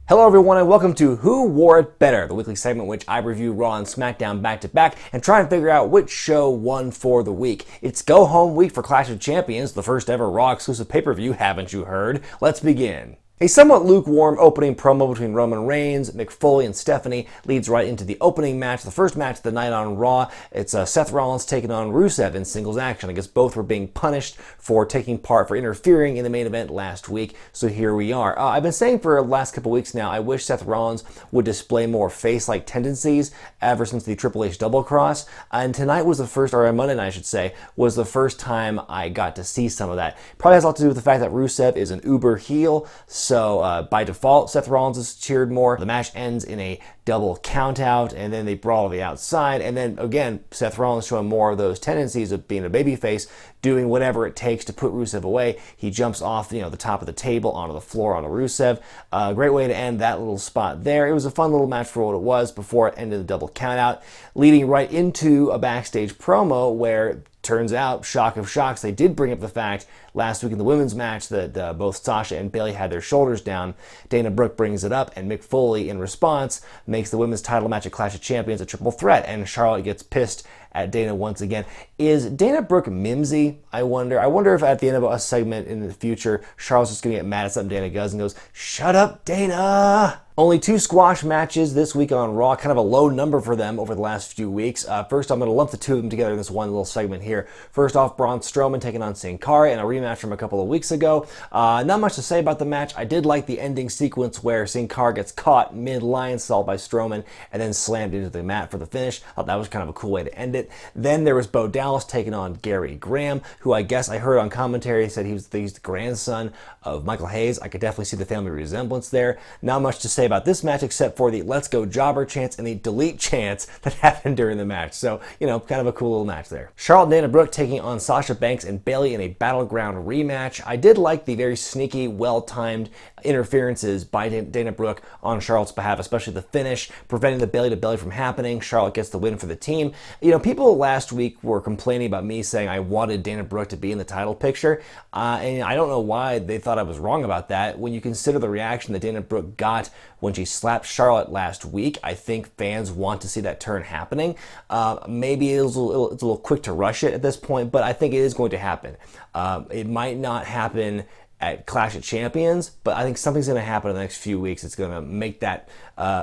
Hello everyone and welcome to Who Wore It Better, the weekly segment in which I review Raw and Smackdown back to back and try and figure out which show won for the week. It's go home week for Clash of Champions, the first ever Raw exclusive pay-per-view, haven't you heard? Let's begin. A somewhat lukewarm opening promo between Roman Reigns, Mick Foley, and Stephanie leads right into the opening match, the first match of the night on Raw. It's Seth Rollins taking on Rusev in singles action. I guess both were being punished for interfering in the main event last week, so here we are. I've been saying for the last couple weeks now, I wish Seth Rollins would display more face-like tendencies ever since the Triple H double cross, and tonight was the first, or Monday night I should say, was the first time I got to see some of that. Probably has a lot to do with the fact that Rusev is an uber heel, so by default, Seth Rollins is cheered more. The match ends in a double countout, and then they brawl to the outside, and then again, Seth Rollins showing more of those tendencies of being a babyface, doing whatever it takes to put Rusev away. He jumps off, the top of the table onto the floor onto Rusev. Great way to end that little spot there. It was a fun little match for what it was before it ended the double countout, leading right into a backstage promo where turns out, shock of shocks, they did bring up the fact last week in the women's match that both Sasha and Bayley had their shoulders down. Dana Brooke brings it up, and Mick Foley, in response, makes the women's title match at Clash of Champions a triple threat, and Charlotte gets pissed at Dana once again. Is Dana Brooke Mimsy, I wonder? I wonder if at the end of a segment in the future, Charlotte's just going to get mad at something Dana does and goes, "Shut up, Dana!" Only 2 squash matches this week on Raw, kind of a low number for them over the last few weeks. First, I'm going to lump the two of them together in this one little segment here. First off, Braun Strowman taking on Sin Cara in a rematch from a couple of weeks ago. Not much to say about the match. I did like the ending sequence where Sin Cara gets caught mid-lion salt by Strowman and then slammed into the mat for the finish. I thought that was kind of a cool way to end it. Then there was Bo Dallas taking on Gary Graham, who I guess I heard on commentary said he's the grandson of Michael Hayes. I could definitely see the family resemblance there. Not much to say about this match except for the "Let's Go Jobber" chants and the "Delete" chants that happened during the match. So, kind of a cool little match there. Charlotte and Dana Brooke taking on Sasha Banks and Bayley in a Battleground rematch. I did like the very sneaky, well-timed interferences by Dana Brooke on Charlotte's behalf, especially the finish, preventing the belly to belly from happening. Charlotte gets the win for the team. People last week were complaining about me saying I wanted Dana Brooke to be in the title picture, and I don't know why they thought I was wrong about that. When you consider the reaction that Dana Brooke got when she slapped Charlotte last week, I think fans want to see that turn happening. Maybe it's a little quick to rush it at this point, but I think it is going to happen. It might not happen at Clash of Champions, but I think something's going to happen in the next few weeks. It's going to make that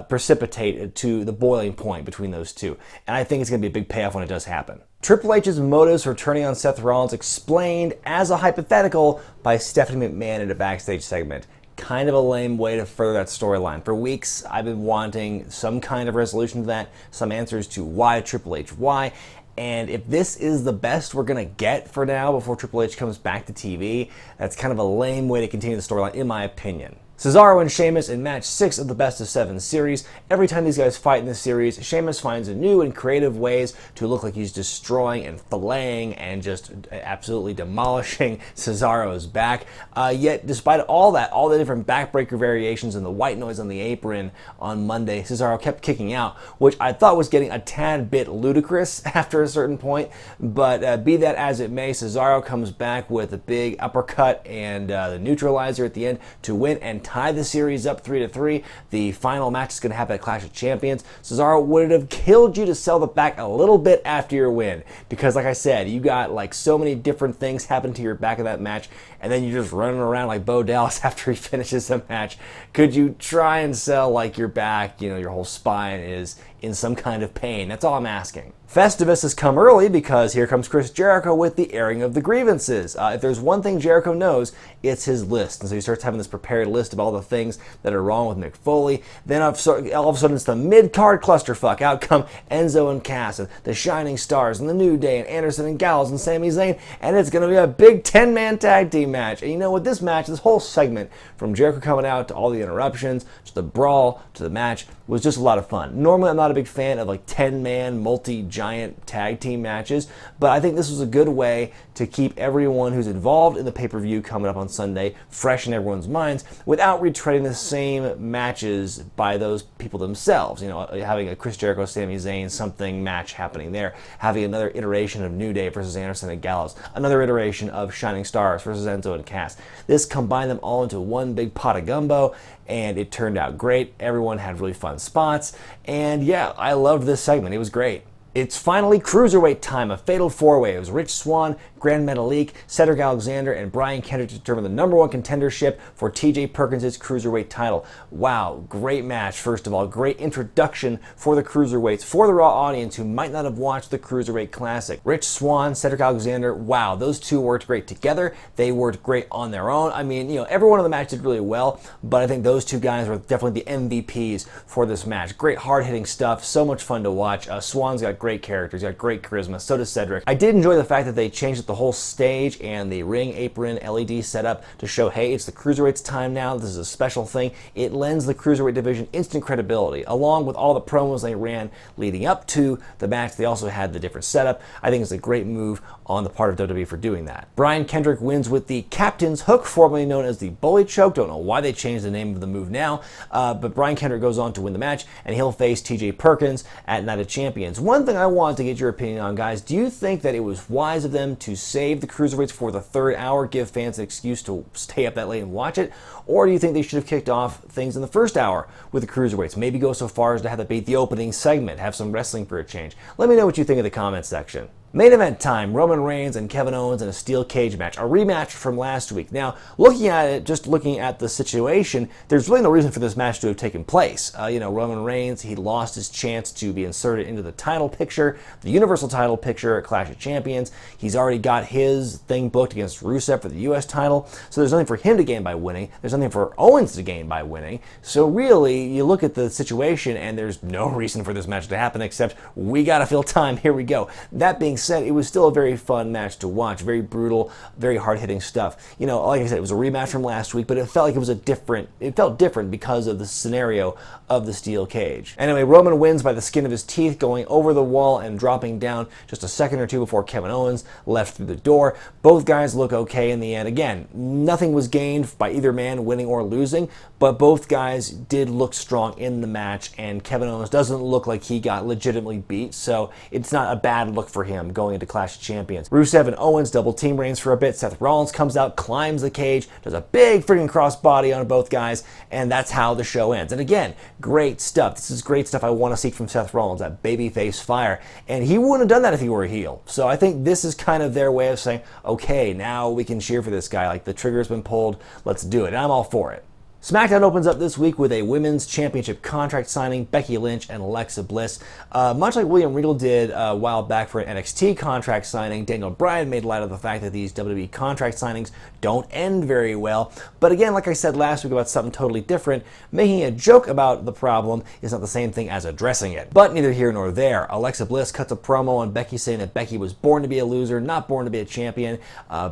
precipitate to the boiling point between those two. And I think it's going to be a big payoff when it does happen. Triple H's motives for turning on Seth Rollins explained as a hypothetical by Stephanie McMahon in a backstage segment. Kind of a lame way to further that storyline. For weeks, I've been wanting some kind of resolution to that, some answers to why Triple H, why. And if this is the best we're going to get for now before Triple H comes back to TV, that's kind of a lame way to continue the storyline, in my opinion. Cesaro and Sheamus in match 6 of the Best of 7 series. Every time these guys fight in this series, Sheamus finds new and creative ways to look like he's destroying and filleting and just absolutely demolishing Cesaro's back. Yet, despite all that, all the different backbreaker variations and the white noise on the apron on Monday, Cesaro kept kicking out, which I thought was getting a tad bit ludicrous after a certain point. But be that as it may, Cesaro comes back with a big uppercut and the neutralizer at the end to win and tie the series up 3-3. The final match is going to happen at Clash of Champions. Cesaro would have killed you to sell the back a little bit after your win, because like I said, you got like so many different things happen to your back in that match, and then you're just running around like Bo Dallas after he finishes the match. Could you try and sell like your back, your whole spine is in some kind of pain? That's all I'm asking. Festivus has come early because here comes Chris Jericho with the airing of the grievances. If there's one thing Jericho knows, it's his list. And so he starts having this prepared list of all the things that are wrong with Mick Foley. Then all of a sudden it's the mid-card clusterfuck. Out come Enzo and Cass and the Shining Stars and the New Day and Anderson and Gallows and Sami Zayn. And it's going to be a big 10-man tag team match. And with this match, this whole segment, from Jericho coming out to all the interruptions, to the brawl, to the match, was just a lot of fun. Normally I'm not a big fan of like 10-man multi-giant giant tag team matches, but I think this was a good way to keep everyone who's involved in the pay-per-view coming up on Sunday fresh in everyone's minds without retreading the same matches by those people themselves. You know, having a Chris Jericho, Sami Zayn, something match happening there, having another iteration of New Day versus Anderson and Gallows, another iteration of Shining Stars versus Enzo and Cass. This combined them all into one big pot of gumbo, and it turned out great. Everyone had really fun spots, and yeah, I loved this segment. It was great. It's finally Cruiserweight time, a fatal four-way. It was Rich Swann, Grand Metalik, Cedric Alexander, and Brian Kendrick to determine the number one contendership for TJ Perkins' Cruiserweight title. Wow, great match, first of all. Great introduction for the Cruiserweights, for the Raw audience who might not have watched the Cruiserweight Classic. Rich Swann, Cedric Alexander, wow, those two worked great together. They worked great on their own. I mean, you know, every one of the matches did really well, but I think those two guys were definitely the MVPs for this match. Great hard-hitting stuff, so much fun to watch. Swann's got great character, he's got great charisma, so does Cedric. I did enjoy the fact that they changed up the whole stage and the ring apron LED setup to show, hey, it's the Cruiserweights time now, this is a special thing. It lends the Cruiserweight division instant credibility, along with all the promos they ran leading up to the match. They also had the different setup. I think it's a great move on the part of WWE for doing that. Brian Kendrick wins with the Captain's Hook, formerly known as the Bully Choke. Don't know why they changed the name of the move now, but Brian Kendrick goes on to win the match, and he'll face TJ Perkins at Night of Champions. One thing I want to get your opinion on, guys, do you think that it was wise of them to save the Cruiserweights for the third hour, give fans an excuse to stay up that late and watch it, or do you think they should have kicked off things in the first hour with the Cruiserweights? Maybe go so far as to have that be the opening segment, have some wrestling for a change. Let me know what you think in the comments section. Main event time, Roman Reigns and Kevin Owens in a steel cage match, a rematch from last week. Now, looking at it, just looking at the situation, there's really no reason for this match to have taken place. You know, Roman Reigns, he lost his chance to be inserted into the title picture, the Universal title picture at Clash of Champions. He's already got his thing booked against Rusev for the US title, so there's nothing for him to gain by winning. There's nothing for Owens to gain by winning. So really, you look at the situation and there's no reason for this match to happen except we gotta fill time, here we go. That being said, it was still a very fun match to watch, very brutal, very hard-hitting stuff. You know, like I said, it was a rematch from last week, but it felt like it felt different because of the scenario of the steel cage. Anyway, Roman wins by the skin of his teeth, going over the wall and dropping down just a second or two before Kevin Owens left through the door. Both guys look okay in the end. Again, nothing was gained by either man winning or losing, but both guys did look strong in the match, and Kevin Owens doesn't look like he got legitimately beat, so it's not a bad look for him going into Clash of Champions. Rusev and Owens double team Reigns for a bit. Seth Rollins comes out, climbs the cage, does a big freaking crossbody on both guys, and that's how the show ends. And again, great stuff. This is great stuff I want to see from Seth Rollins, that babyface fire. And he wouldn't have done that if he were a heel. So I think this is kind of their way of saying, okay, now we can cheer for this guy. Like, the trigger's been pulled, let's do it. And I'm all for it. Smackdown opens up this week with a women's championship contract signing, Becky Lynch and Alexa Bliss. Much like William Regal did a while back for an NXT contract signing, Daniel Bryan made light of the fact that these WWE contract signings don't end very well. But again, like I said last week about something totally different, making a joke about the problem is not the same thing as addressing it. But neither here nor there. Alexa Bliss cuts a promo on Becky saying that Becky was born to be a loser, not born to be a champion.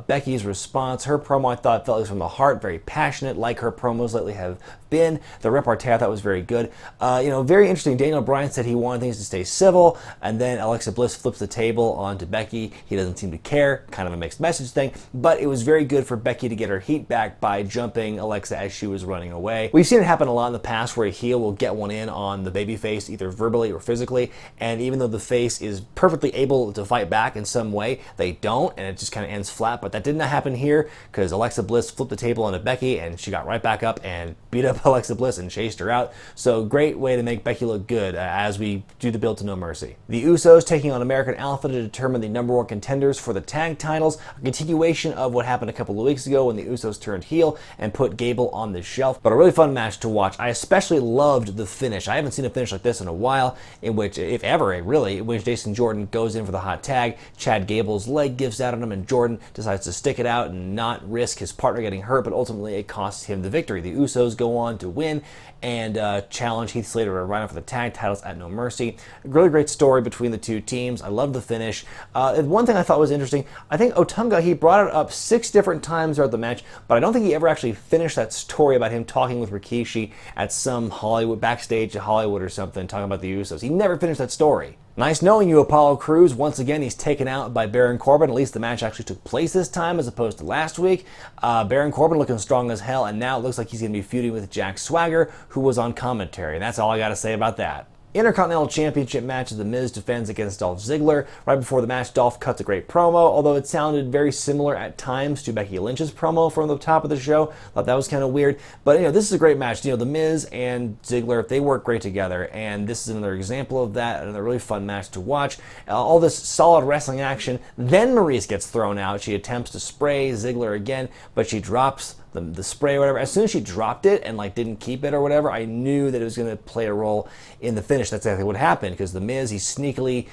Becky's response, her promo, I thought felt like from the heart, very passionate, like her promos lately have been. The repartee I thought was very good. Very interesting. Daniel Bryan said he wanted things to stay civil, and then Alexa Bliss flips the table onto Becky. He doesn't seem to care, kind of a mixed message thing, but it was very good for Becky to get her heat back by jumping Alexa as she was running away. We've seen it happen a lot in the past where a heel will get one in on the babyface, either verbally or physically, and even though the face is perfectly able to fight back in some way, they don't, and it just kind of ends flat. But that did not happen here because Alexa Bliss flipped the table onto Becky, and she got right back up and beat up Alexa Bliss and chased her out. So great way to make Becky look good as we do the build to No Mercy. The Usos taking on American Alpha to determine the number one contenders for the tag titles, a continuation of what happened a couple of weeks ago when the Usos turned heel and put Gable on the shelf. But a really fun match to watch. I especially loved the finish. I haven't seen a finish like this in a while, in which, if ever, really, in which Jason Jordan goes in for the hot tag, Chad Gable's leg gives out on him, and Jordan decides to stick it out and not risk his partner getting hurt, but ultimately it costs him the victory. The Usos go on to win and challenge Heath Slater to a run for the tag titles at No Mercy. A really great story between the two teams. I love the finish. One thing I thought was interesting, I think Otunga, he brought it up 6 different times throughout the match, but I don't think he ever actually finished that story about him talking with Rikishi at some Hollywood, backstage at Hollywood or something, talking about the Usos. He never finished that story. Nice knowing you, Apollo Crews. Once again, he's taken out by Baron Corbin. At least the match actually took place this time as opposed to last week. Baron Corbin looking strong as hell, and now it looks like he's going to be feuding with Jack Swagger, who was on commentary. And that's all I got to say about that. Intercontinental Championship match as The Miz defends against Dolph Ziggler. Right before the match, Dolph cuts a great promo, although it sounded very similar at times to Becky Lynch's promo from the top of the show. Thought that was kind of weird. But, this is a great match. The Miz and Ziggler, they work great together, and this is another example of that, another really fun match to watch. All this solid wrestling action. Then Maurice gets thrown out. She attempts to spray Ziggler again, but she drops the spray or whatever. As soon as she dropped it and didn't keep it or whatever, I knew that it was going to play a role in the finish. That's exactly what happened, because the Miz, he sneakily,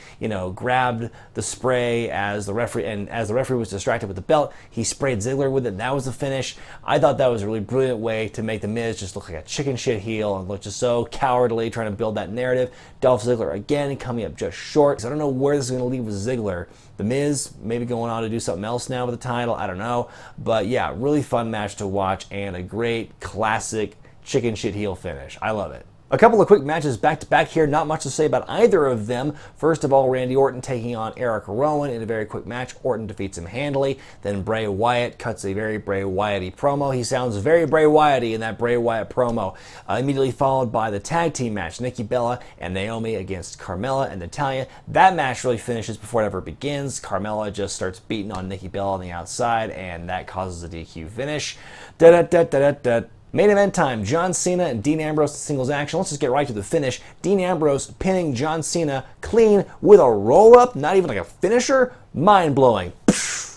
grabbed the spray as the referee, and as the referee was distracted with the belt, he sprayed Ziggler with it. That was the finish. I thought that was a really brilliant way to make the Miz just look like a chicken shit heel and look just so cowardly, trying to build that narrative. Dolph Ziggler again coming up just short. So I don't know where this is going to leave with Ziggler. The Miz maybe going on to do something else now with the title. I don't know. But yeah, really fun match to watch and a great classic chicken shit heel finish. I love it. A couple of quick matches back-to-back here. Not much to say about either of them. First of all, Randy Orton taking on Eric Rowan in a very quick match. Orton defeats him handily. Then Bray Wyatt cuts a very Bray Wyatt-y promo. He sounds very Bray Wyatt-y in that Bray Wyatt promo. Immediately followed by the tag team match. Nikki Bella and Naomi against Carmella and Natalya. That match really finishes before it ever begins. Carmella just starts beating on Nikki Bella on the outside, and that causes a DQ finish. Da-da-da-da-da-da. Main event time, John Cena and Dean Ambrose singles action. Let's just get right to the finish. Dean Ambrose pinning John Cena clean with a roll-up, not even like a finisher. Mind-blowing.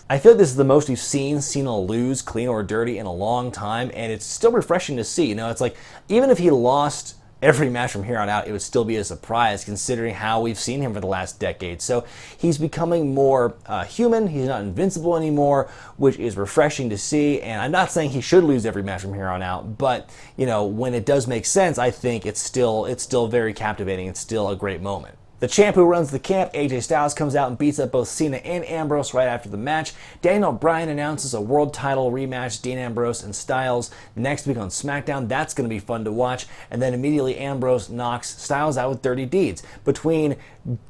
I feel like this is the most we've seen Cena lose clean or dirty in a long time, and it's still refreshing to see. It's like, even if he lost every match from here on out, it would still be a surprise considering how we've seen him for the last decade. So he's becoming more human. He's not invincible anymore, which is refreshing to see. And I'm not saying he should lose every match from here on out, but when it does make sense, I think it's still very captivating. It's still a great moment. The champ who runs the camp, AJ Styles, comes out and beats up both Cena and Ambrose right after the match. Daniel Bryan announces a world title rematch, Dean Ambrose and Styles, next week on Smackdown. That's going to be fun to watch. And then immediately Ambrose knocks Styles out with dirty deeds. Between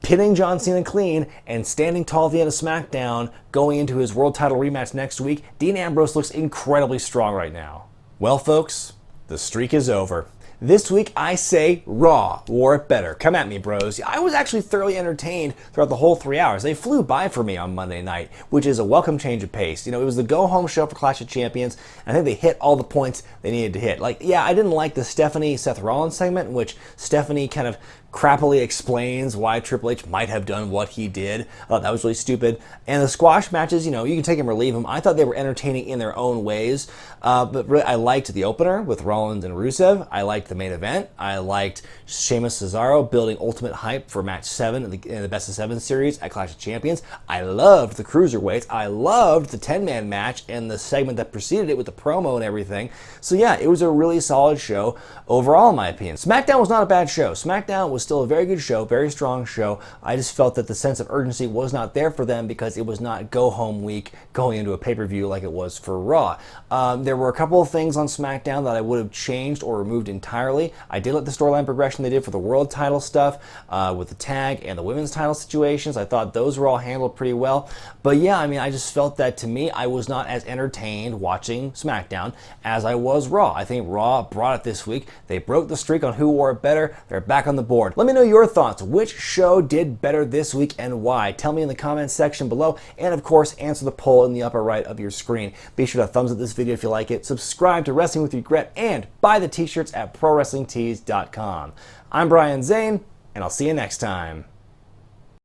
pinning John Cena clean and standing tall at the end of Smackdown, going into his world title rematch next week, Dean Ambrose looks incredibly strong right now. Well, folks, the streak is over. This week, I say Raw wore it better. Come at me, bros. I was actually thoroughly entertained throughout the whole 3 hours. They flew by for me on Monday night, which is a welcome change of pace. It was the go-home show for Clash of Champions, and I think they hit all the points they needed to hit. I didn't like the Stephanie-Seth Rollins segment, in which Stephanie kind of crappily explains why Triple H might have done what he did. I thought that was really stupid. And the squash matches, you can take them or leave them. I thought they were entertaining in their own ways. But really, I liked the opener with Rollins and Rusev. I liked the main event. I liked Sheamus Cesaro building ultimate hype for match 7 in the Best of 7 series at Clash of Champions. I loved the Cruiserweights. I loved the 10-man match and the segment that preceded it with the promo and everything. So yeah, it was a really solid show overall, in my opinion. SmackDown was not a bad show. SmackDown was still a very good show, very strong show. I just felt that the sense of urgency was not there for them because it was not go-home week going into a pay-per-view like it was for Raw. There were a couple of things on SmackDown that I would have changed or removed entirely. I did like the storyline progression they did for the world title stuff with the tag and the women's title situations. I thought those were all handled pretty well. But yeah, I just felt that, to me, I was not as entertained watching SmackDown as I was Raw. I think Raw brought it this week. They broke the streak on who wore it better. They're back on the board. Let me know your thoughts. Which show did better this week and why? Tell me in the comments section below, and of course, answer the poll in the upper right of your screen. Be sure to thumbs up this video if you like it, subscribe to Wrestling with Regret, and buy the t-shirts at ProWrestlingTees.com. I'm Brian Zane, and I'll see you next time.